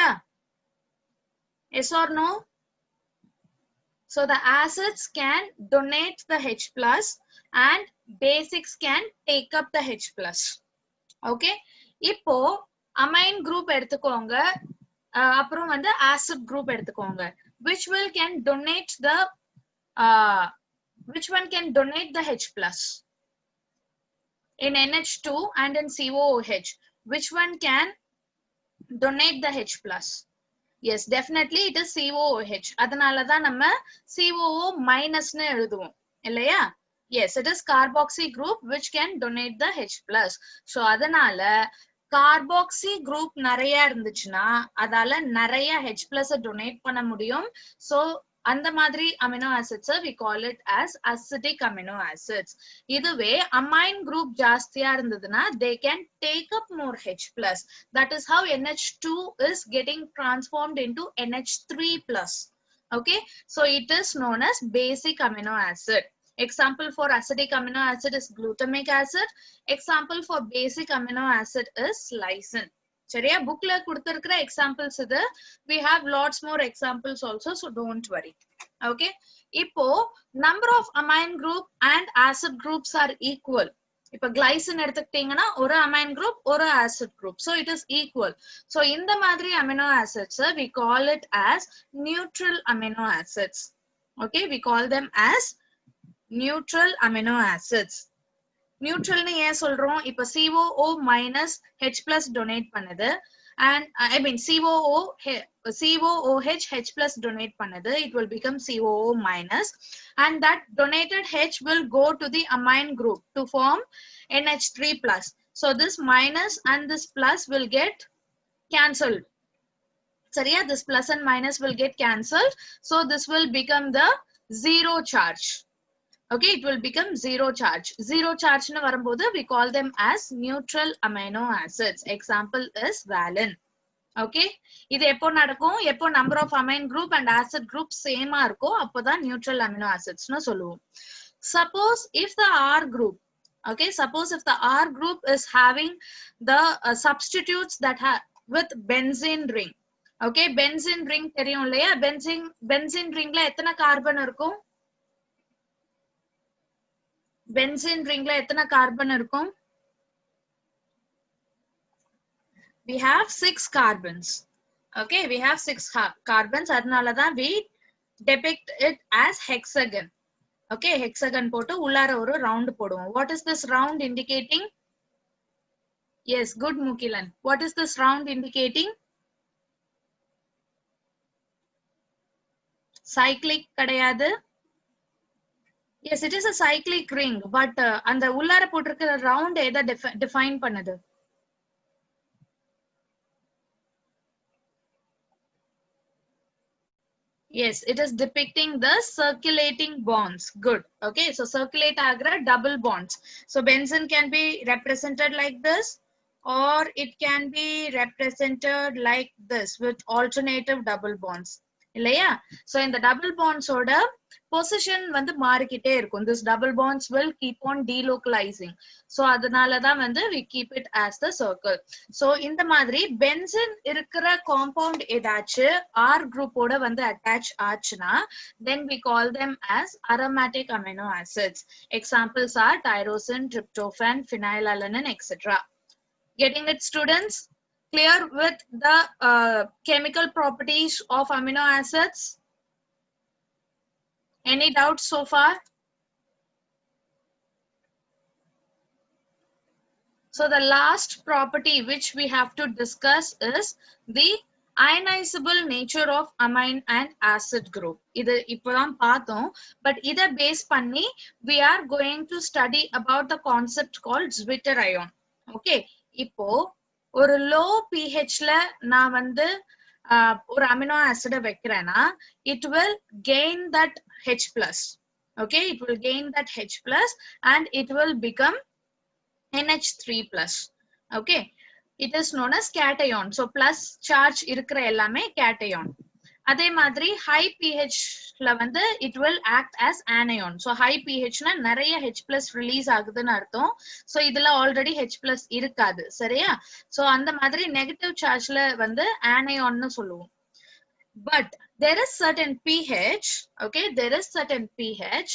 Yes or no? So the acids can donate the H plus and basics can take up the H plus. Okay, இப்போ amine group எடுத்துக்கோங்க, அப்புறம் வந்து acid group எடுத்துக்கோங்க. Which one can donate the H plus in NH2 and in COOH? Which one can donate the H plus? Yes, definitely it is COOH. அதனால தான் நம்ம COO minus னு எழுதுவோம் இல்லையா? Yes, it is carboxy group which can donate the H plus. So அதனால carboxy group நிறைய இருந்துச்சுன்னா அதால நிறைய H plus donate பண்ண முடியும். So அந்த மாதிரி amino acids we call it as acidic amino acids. இதுவே amine group ஜாஸ்தியா இருந்ததுன்னா they can take up more H plus. That is how NH2 is getting transformed into NH3 plus. Okay, so it is known as basic amino acid. Example for acidic amino acid is glutamic acid. Example for basic amino acid is lysine. சரியா, bookல கொடுத்திருக்கிற examples இது. We have lots more examples also, so don't worry. Okay, இப்போ number of amine group and acid groups are equal. இப்போ glycine எடுத்துக்கிட்டீங்கன்னா ஒரு amine group ஒரு acid group, so it is equal. So இந்த மாதிரி amino acids we call it as neutral amino acids. Okay, we call them as neutral amino acids. Neutral னு ஏன் சொல்றோம்? இப்ப COO minus H plus donate பண்ணுது, and I mean COOH H plus donate பண்ணுது, it will become COO minus, and that donated H will go to the amine group to form NH3 plus. So this minus and this plus will get cancelled. சரியா, this plus and minus will get cancelled, so this will become the zero charge. Okay, it will become zero charge. Zero charge nu varumbodhu we call them as neutral amino acids. Example is valine. Okay, இது எப்போ நடக்கும்? எப்போ number of amine group and acid group same ஆ இருக்கோ அப்போதான் neutral amino acids னு சொல்லுவோம். Suppose if the R group, okay, suppose if the R group is having the substitutes that have with benzene ring. Okay, benzene ring தெரியும் இல்லையா? benzene ringல எத்தனை carbon இருக்கும்? benzene ringல எத்தனை carbon இருக்கும்? We have 6 carbons. Okay, we have 6 carbons. அதனால தான் we depict it as hexagon. Okay, hexagon போட்டு உள்ளார ஒரு round போடுவோம். What is this round indicating? Yes, good Mukilan. What is this round indicating? Cyclic கிடையாது. Yes, it is a cyclic ring, but அந்த உள்ளார போட்டிருக்கிற round எதை define பண்ணுது? Yes, it is depicting the circulating bonds. Good. Okay, so circulate agra double bonds. So benzene can be represented like this, or it can be represented like this with alternative double bonds. இல்லையா? So in the double bonds oda position வந்து மாறிக்கிட்டே இருக்கும். This double bonds will keep on delocalizing. So அதனால தான் வந்து we keep it as the circle. So இந்த மாதிரி benzene இருக்கிற compound ஏதாச்சு R group ஓட வந்து attach ஆச்சுனா then we call them as aromatic amino acids. Examples are tyrosine, tryptophan, phenylalanine, etc. Getting it, students? Clear with the chemical properties of amino acids? Any doubts so far? So the last property which we have to discuss is the ionizable nature of amine and acid group. இது இப்போதான் பார்த்தோம், but இதை base பண்ணி we are going to study about the concept called zwitterion. Okay, இப்போ ஒரு low pHல நான் வந்து ஒரு amino acid வைக்கிறேன்னா it will gain that H plus. Okay, it will gain that H plus and it will become NH3 plus. Okay, it is known as cation. So plus charge இருக்கிற எல்லாமே cation. அதே மாதிரி high pH ல வந்து it will act as anion. So high pH னா நிறைய H plus release ஆகுதுன்னு அர்த்தம். So இதுல already H plus இருக்காது, சரியா? So அந்த மாதிரி negative charge ல வந்து anion னு சொல்லுவோம். But there is certain pH, okay, there is certain pH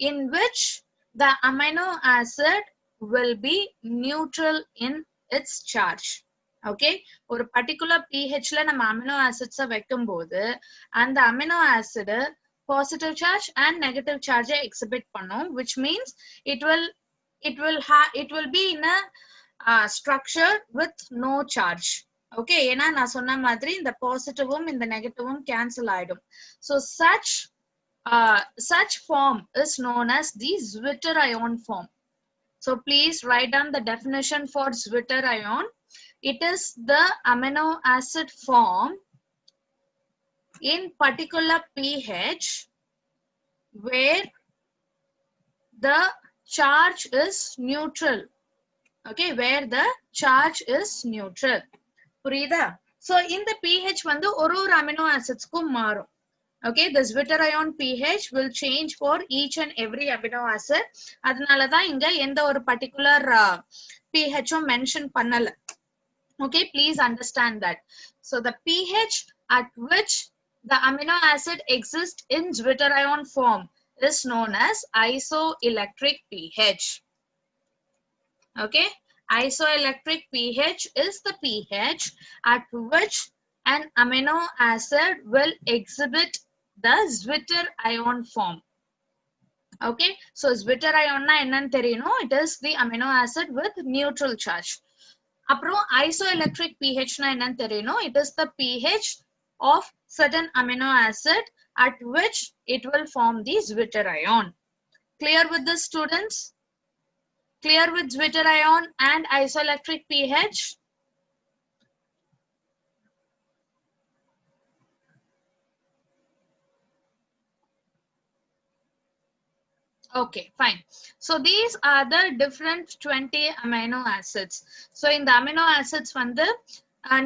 in which the amino acid will be neutral in its charge. Okay, ஒரு particular pH ல நம்ம amino acids வைக்கும்போது அந்த amino acid positive charge and negative charge exhibit பண்ணும், which means it will be in a structure with no charge. Okay, ஏன்னா நான் சொன்ன மாதிரி இந்த பாசிட்டிவும் இந்த நெகட்டிவும் கேன்சல் ஆயிடும். So such form is known as the zwitterion form. So please write down the definition for zwitterion. It is the amino acid form in particular pH where the charge is neutral. Okay, where the charge is neutral. புரியுதா? So இந்த pH வந்து ஒரு amino acids க்கும் மாறும். Okay, the zwitterion pH will change for each and every amino acid. அதனால தான் இங்க எந்த ஒரு particular pH mention பண்ணல. Okay, please understand that. So the pH at which the amino acid exists in zwitterion form is known as isoelectric pH. Okay, isoelectric pH is the pH at which an amino acid will exhibit the zwitterion form. Okay, so zwitterion na என்னன்னு தெரியணும், it is the amino acid with neutral charge. அப்புறம் isoelectric pH na என்னன்னு தெரியணும், it is the pH of certain amino acid at which it will form the zwitterion. Clear with this, students? Clear with zwitterion and isoelectric pH? Okay, fine. So these are the different 20 amino acids. So in the amino acids வந்து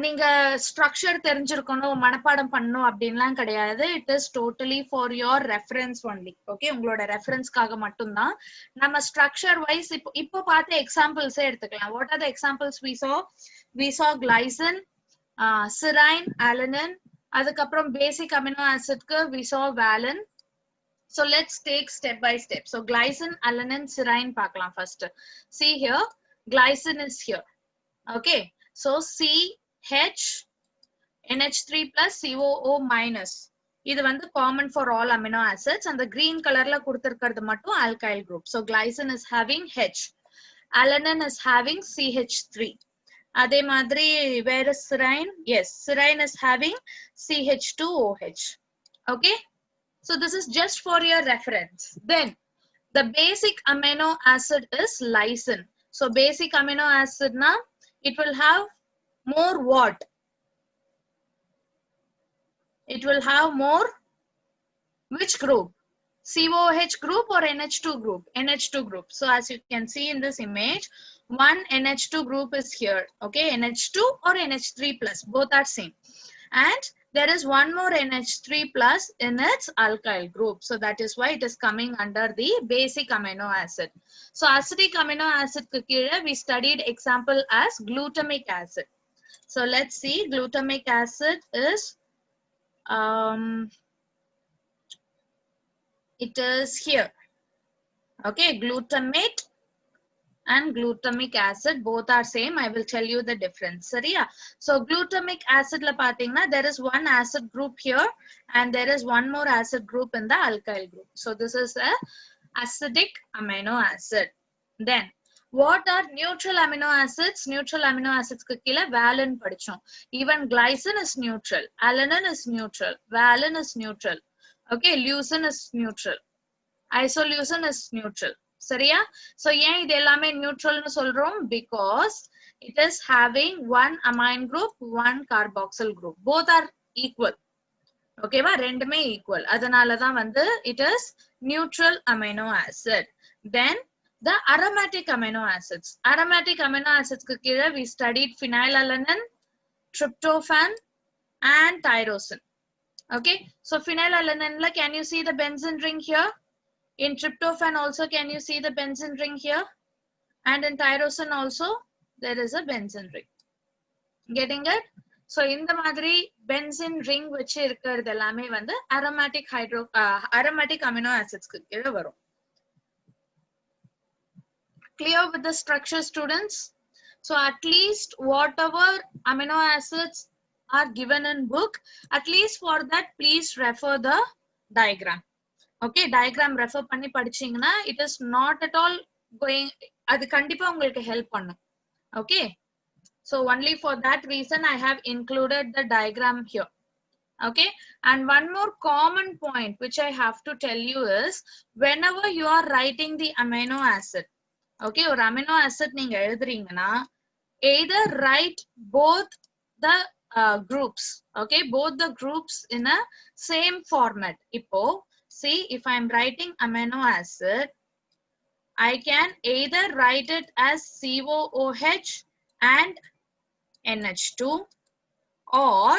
நீங்க structure தெரிஞ்சிருக்கணும், மனப்பாடம் பண்ணணும் அப்படின்லாம் கிடையாது. It is totally for your reference only. Okay, உங்களோட ரெஃபரன்ஸ்க்காக மட்டும்தான். நம்ம structure wise இப்போ பார்த்த examples எடுத்துக்கலாம். What are the examples we saw? We saw glycine, serine, alanine. அதுக்கப்புறம் basic amino acidக்கு we saw valine. So let's take step by step. So glycine, alanine, serine பார்க்கலாம் first. See here, glycine is here. Okay, so CH NH3 plus COO minus. இது வந்து common for all amino acids. And the green colorல கொடுத்திருக்கிறது மட்டும் alkyl group. So glycine is having H. Alanine is having CH3. Adhe madri, where is serine? Yes, serine is having CH2OH. Okay, so this is just for your reference. Then the basic amino acid is lysine. So basic amino acid na, it will have more what? It will have more which group? COOH group or NH2 group? NH2 group. So as you can see in this image, one NH2 group is here. Okay, NH2 or NH3 plus, both are same. And there is one more NH3 plus in its alkyl group. So that is why it is coming under the basic amino acid. So acidic amino acid we studied example as glutamic acid. So let's see, glutamic acid is it is here. Okay, glutamate and glutamic acid both are same. I will tell you the difference. Sariya? So glutamic acid la pathina, there is one acid group here and there is one more acid group in the alkyl group. So this is a acidic amino acid. Then what are neutral amino acids? Neutral amino acids ku kila valine padichom. Even glycine is neutral, alanine is neutral, valine is neutral. Okay, leucine is neutral. Isoleucine is neutral. Sariya? So yen idu ellame neutral nu solrom because it is having one amine group, one carboxyl group. Both are equal. Okay va? Rendume equal. Adanala dhaan vandu it is neutral amino acid. Then the aromatic amino acids. Aromatic amino acids ku kira we studied phenylalanine, tryptophan and tyrosine. Okay? So phenylalanine la, can you see the benzene ring here? In tryptophan also, can you see the benzene ring here? And in tyrosine also, there is a benzene ring. Getting it? So in the madri benzene ring which irukkiradellame vandu aromatic amino acids ku kira varum. Clear with the structure, students? So at least whatever amino acids are given in book, at least for that please refer the diagram. Okay, diagram refer பண்ணி படிச்சீங்கன்னா it is not at all going, அது கண்டிப்பா உங்களுக்கு help பண்ணும். Okay, so only for that reason I have included the diagram here. Okay, and one more common point which I have to tell you is whenever you are writing the amino acid, okay, or amino acid நீங்க எழுதுறீங்கன்னா either write both the groups, okay, both the groups in a same format. Ipo see, if I am writing amino acid, I can either write it as COOH and NH2, or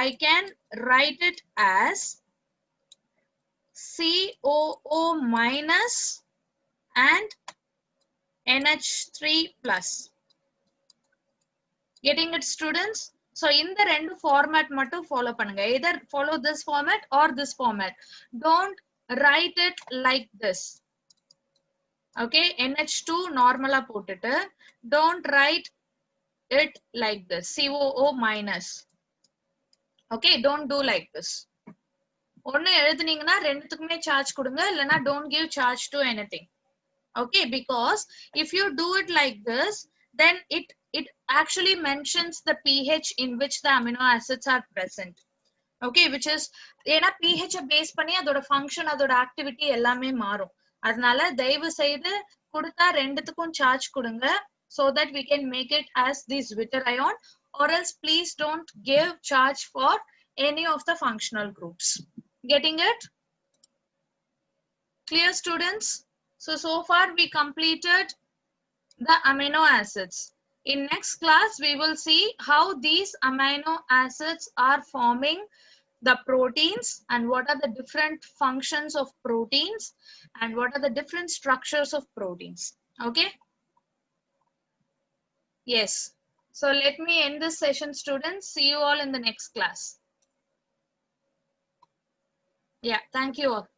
I can write it as COO minus and NH3 plus. Getting it, students? So in the rendu format mattu follow pannunga. Either follow this format or this format. Don't write it like this. Okay, NH2 normala potittu. Don't write it like this, COO minus. Okay, don't do like this. Onnu eluduningna renduthukkume charge kudunga, illana don't give charge to anything. Okay, because if you do it like this, then it actually mentions the pH in which the amino acids are present. Okay, which is ena pH base panni adoda function adoda activity ellame maarum. Adnala dayavu seidu kudutha renduthukkum charge kudunga so that we can make it as this Zwitter ion, or else please don't give charge for any of the functional groups. Getting it? Clear, students? So far we completed the amino acids. In next class, we will see how these amino acids are forming the proteins and what are the different functions of proteins and what are the different structures of proteins. Okay? Yes. So let me end this session, students. See you all in the next class. Yeah, thank you all.